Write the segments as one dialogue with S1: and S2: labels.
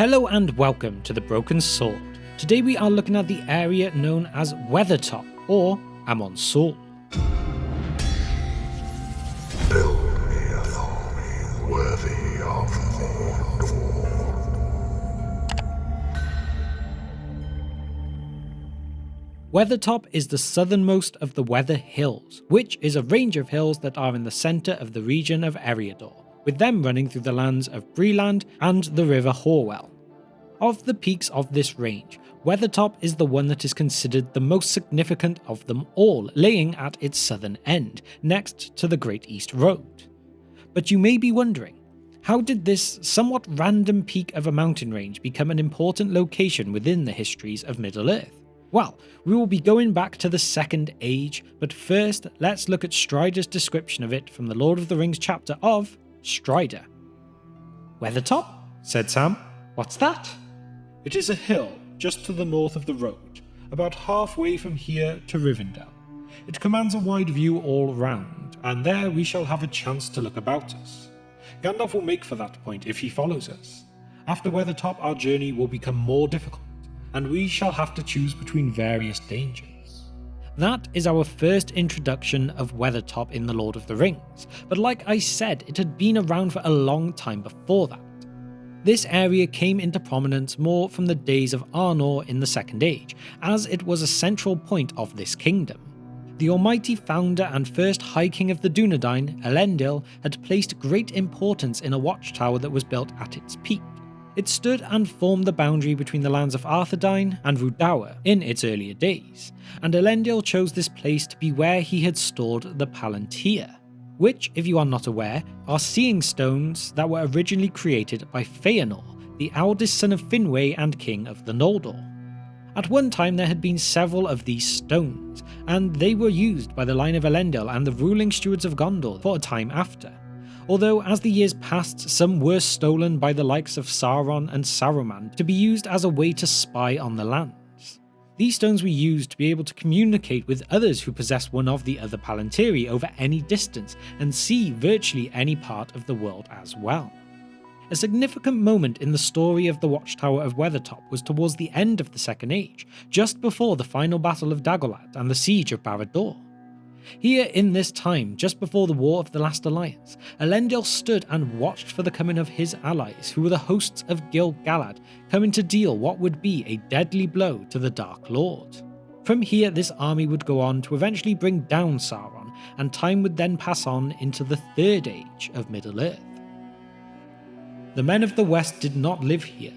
S1: Hello and welcome to the Broken Sword. Today we are looking at the area known as Weathertop, or Amon Sul.
S2: Build me an army worthy of Mordor.
S1: Weathertop is the southernmost of the Weather Hills, which is a range of hills that are in the centre of the region of Eriador, with them running through the lands of Breland and the River Horwell. Of the peaks of this range, Weathertop is the one that is considered the most significant of them all, laying at its southern end, next to the Great East Road. But you may be wondering, how did this somewhat random peak of a mountain range become an important location within the histories of Middle-earth? Well, we will be going back to the Second Age, but first let's look at Strider's description of it from the Lord of the Rings chapter of Strider. "Weathertop?" said Sam. "What's that?"
S3: It is a hill just to the north of the road, about halfway from here to Rivendell. It commands a wide view all round, and there we shall have a chance to look about us. Gandalf will make for that point if he follows us. After Weathertop our journey will become more difficult, and we shall have to choose between various dangers.
S1: That is our first introduction of Weathertop in The Lord of the Rings, but like I said, it had been around for a long time before that. This area came into prominence more from the days of Arnor in the Second Age, as it was a central point of this kingdom. The almighty founder and first High King of the Dunedain, Elendil, had placed great importance in a watchtower that was built at its peak. It stood and formed the boundary between the lands of Arthedain and Rhudaur in its earlier days, and Elendil chose this place to be where he had stored the PALANTIR, which, if you are not aware, are seeing stones that were originally created by FEANOR, the eldest son of Finwë and king of the Noldor. At one time there had been several of these stones, and they were used by the line of Elendil and the ruling stewards of Gondor for a time after. Although as the years passed, some were stolen by the likes of Sauron and Saruman to be used as a way to spy on the lands. These stones were used to be able to communicate with others who possess one of the other Palantiri over any distance and see virtually any part of the world as well. A significant moment in the story of the Watchtower of Weathertop was towards the end of the Second Age, just before the final battle of Dagorlad and the siege of Barad-dûr. Here in this time, just before the War of the Last Alliance, Elendil stood and watched for the coming of his allies, who were the hosts of Gil-galad, coming to deal what would be a deadly blow to the Dark Lord. From here this army would go on to eventually bring down Sauron, and time would then pass on into the Third Age of Middle-earth. The men of the West did not live here,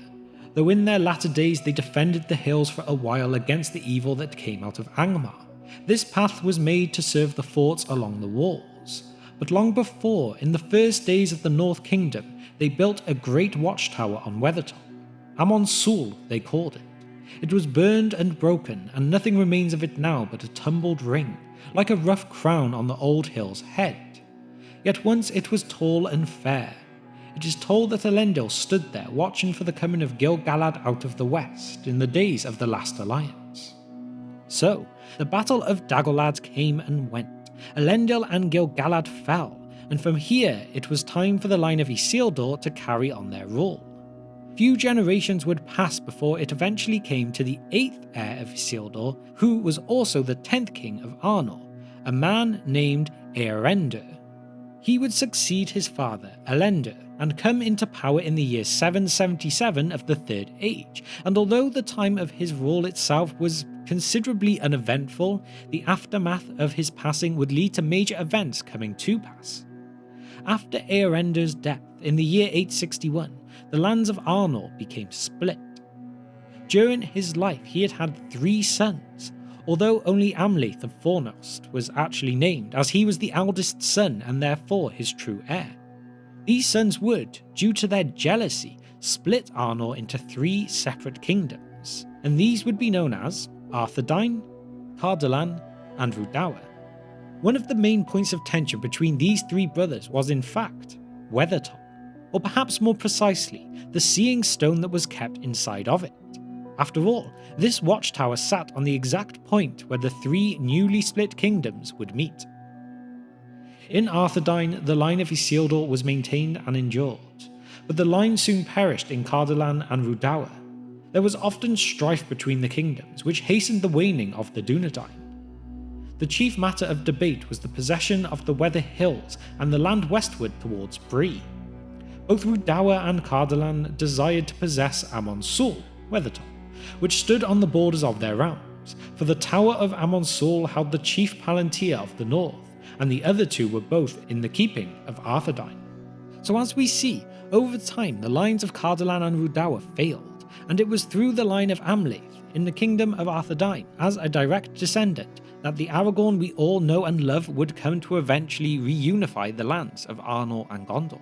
S1: though in their latter days they defended the hills for a while against the evil that came out of Angmar. This path was made to serve the forts along the walls, but long before, in the first days of the North Kingdom, they built a great watchtower on Weathertop. Amon Sul, they called it. It was burned and broken, and nothing remains of it now but a tumbled ring, like a rough crown on the old hill's head. Yet once it was tall and fair. It is told that Elendil stood there watching for the coming of Gil-galad out of the west in the days of the Last Alliance. So, the Battle of Dagorlad came and went. Elendil and Gil-galad fell, and from here it was time for the line of Isildur to carry on their rule. Few generations would pass before it eventually came to the 8th heir of Isildur, who was also the 10th king of Arnor, a man named Eärendil. He would succeed his father, Elendil, and come into power in the year 777 of the Third Age, and although the time of his rule itself was considerably uneventful, the aftermath of his passing would lead to major events coming to pass. After Eärendil's death in the year 861, the lands of Arnor became split. During his life he had had 3 sons, although only Amleth of Fornost was actually named, as he was the eldest son and therefore his true heir. These sons would, due to their jealousy, split Arnor into 3 separate kingdoms, and these would be known as Arthedain, Cardolan, and Rhudaur. One of the main points of tension between these 3 brothers was in fact Weathertop, or perhaps more precisely, the seeing stone that was kept inside of it. After all, this watchtower sat on the exact point where the 3 newly split kingdoms would meet. In Arthedain, the line of Isildur was maintained and endured, but the line soon perished in Cardolan and Rhudaur. There was often strife between the kingdoms, which hastened the waning of the Dunedain. The chief matter of debate was the possession of the Weather Hills and the land westward towards Bree. Both Rhudaur and Cardolan desired to possess Amon Sul, Weathertop, which stood on the borders of their realms, for the Tower of Amon Sul held the chief Palantir of the north, and the other two were both in the keeping of Arthedain. So as we see, over time the lines of Cardolan and Rhudaur failed, and it was through the line of Amleth in the kingdom of Arthedain, as a direct descendant, that the Aragorn we all know and love would come to eventually reunify the lands of Arnor and Gondor.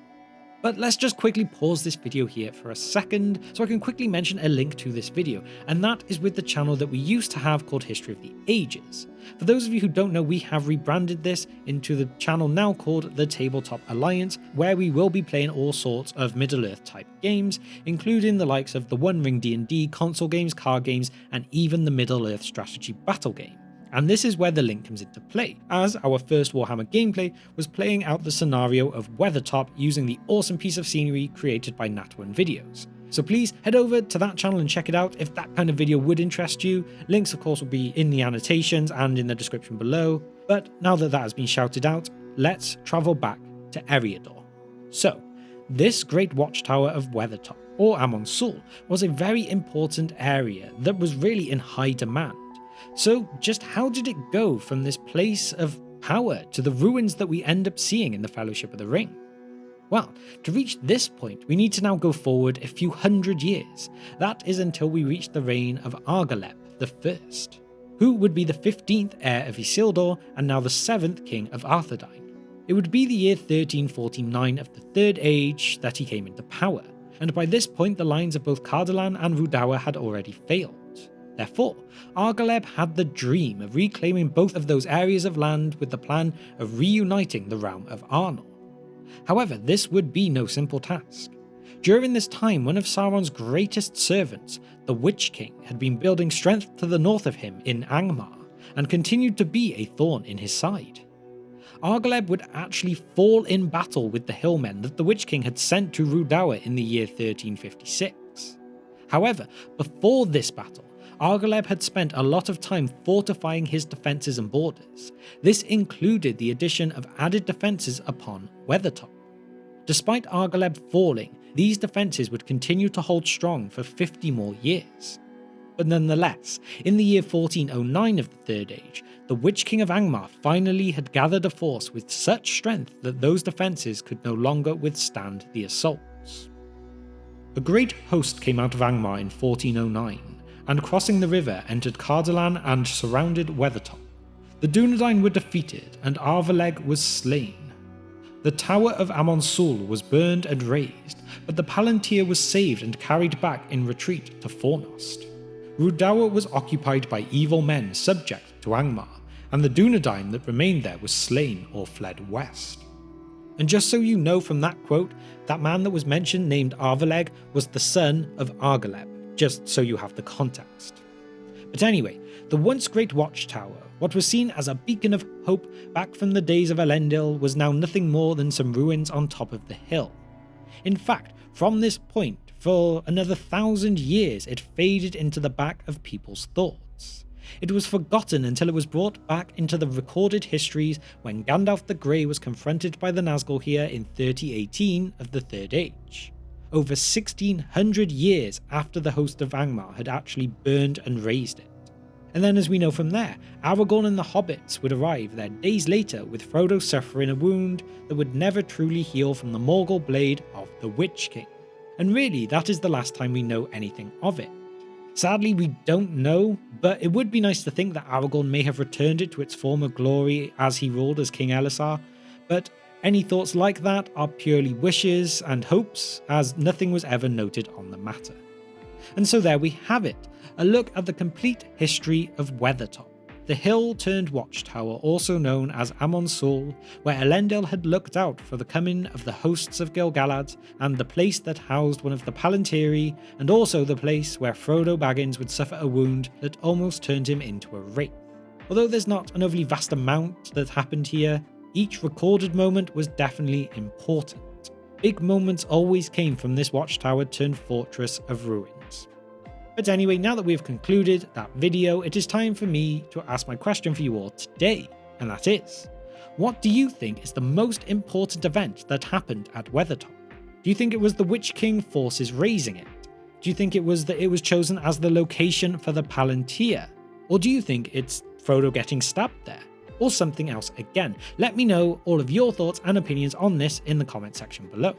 S1: But let's just quickly pause this video here for a second so I can quickly mention a link to this video, and that is with the channel that we used to have called History of the Ages. For those of you who don't know, we have rebranded this into the channel now called the Tabletop Alliance, where we will be playing all sorts of Middle-earth type games, including the likes of the One Ring D&D, console games, card games, and even the Middle-earth strategy battle game. And this is where the link comes into play, as our first Warhammer gameplay was playing out the scenario of Weathertop using the awesome piece of scenery created by Nat1 Videos. So please head over to that channel and check it out if that kind of video would interest you. Links of course will be in the annotations and in the description below. But now that has been shouted out, let's travel back to Eriador. So, this great watchtower of Weathertop, or Amon Sul, was a very important area that was really in high demand. So just how did it go from this place of power to the ruins that we end up seeing in the Fellowship of the Ring? Well, to reach this point, we need to now go forward a few hundred years. That is until we reach the reign of Argaleb I, who would be the 15th heir of Isildur and now the 7th king of Arthedain. It would be the year 1349 of the Third Age that he came into power, and by this point the lines of both Cardolan and Rhudaur had already failed. Therefore, Argaleb had the dream of reclaiming both of those areas of land with the plan of reuniting the realm of Arnor. However, this would be no simple task. During this time, one of Sauron's greatest servants, the Witch-king, had been building strength to the north of him in Angmar, and continued to be a thorn in his side. Argaleb would actually fall in battle with the hillmen that the Witch-king had sent to Rhudaur in the year 1356. However, before this battle, Argaleb had spent a lot of time fortifying his defences and borders. This included the addition of added defences upon Weathertop. Despite Argaleb falling, these defences would continue to hold strong for 50 more years. But nonetheless, in the year 1409 of the Third Age, the Witch-king of Angmar finally had gathered a force with such strength that those defences could no longer withstand the assaults. A great host came out of Angmar in 1409, and crossing the river entered Cardolan and surrounded Weathertop. The Dunedain were defeated and Arveleg was slain. The Tower of Amon Sul was burned and razed, but the Palantir was saved and carried back in retreat to Fornost. Rhudaur was occupied by evil men subject to Angmar, and the Dunedain that remained there was slain or fled west. And just so you know from that quote, that man that was mentioned named Arveleg was the son of Argaleb, just so you have the context. But anyway, the once great watchtower, what was seen as a beacon of hope back from the days of Elendil, was now nothing more than some ruins on top of the hill. In fact, from this point, for another 1,000 years it faded into the back of people's thoughts. It was forgotten until it was brought back into the recorded histories when Gandalf the Grey was confronted by the Nazgul here in 3018 of the Third Age. Over 1600 years after the host of Angmar had actually burned and razed it. And then as we know from there, Aragorn and the hobbits would arrive there days later with Frodo suffering a wound that would never truly heal from the Morgul blade of the Witch-king. And really, that is the last time we know anything of it. Sadly, we don't know, but it would be nice to think that Aragorn may have returned it to its former glory as he ruled as King Elisar, but any thoughts like that are purely wishes and hopes, as nothing was ever noted on the matter. And so there we have it, a look at the complete history of Weathertop, the hill-turned-watchtower also known as Amon Sul, where Elendil had looked out for the coming of the hosts of Gil-galad, and the place that housed one of the Palantiri, and also the place where Frodo Baggins would suffer a wound that almost turned him into a wraith. Although there's not an overly vast amount that happened here, each recorded moment was definitely important. big moments always came from this watchtower turned fortress of ruins. But anyway, now that we've concluded that video, it is time for me to ask my question for you all today, and that is, what do you think is the most important event that happened at Weathertop? Do you think it was the Witch King forces raising it? Do you think it was that it was chosen as the location for the Palantir? Or do you think it's Frodo getting stabbed there? Or something else again? Let me know all of your thoughts and opinions on this in the comment section below.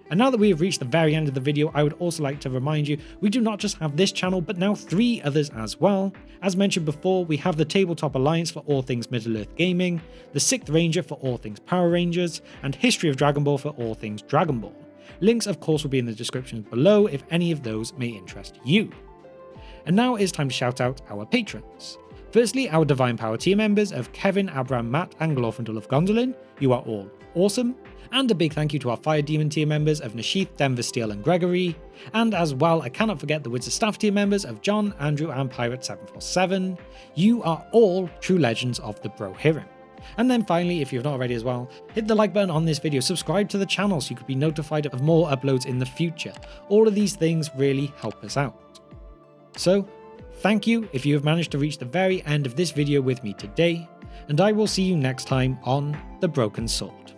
S1: And now that we have reached the very end of the video, I would also like to remind you, we do not just have this channel, but now 3 others as well. As mentioned before, we have the Tabletop Alliance for all things Middle-earth gaming, the 6th Ranger for all things Power Rangers, and History of Dragon Ball for all things Dragon Ball. Links, of course, will be in the description below if any of those may interest you. And now it's time to shout out our patrons. Firstly, our Divine Power tier members of Kevin, Abram, Matt, and Glorfindel of Gondolin. You are all awesome. And a big thank you to our Fire Demon tier members of Nashith, Denver Steel, and Gregory. And as well, I cannot forget the Wizard Staff tier members of John, Andrew, and Pirate747. You are all true legends of the Brohirrim. And then finally, if you've not already as well, hit the like button on this video, subscribe to the channel so you could be notified of more uploads in the future. All of these things really help us out. So, thank you if you have managed to reach the very end of this video with me today, and I will see you next time on The Broken Sword.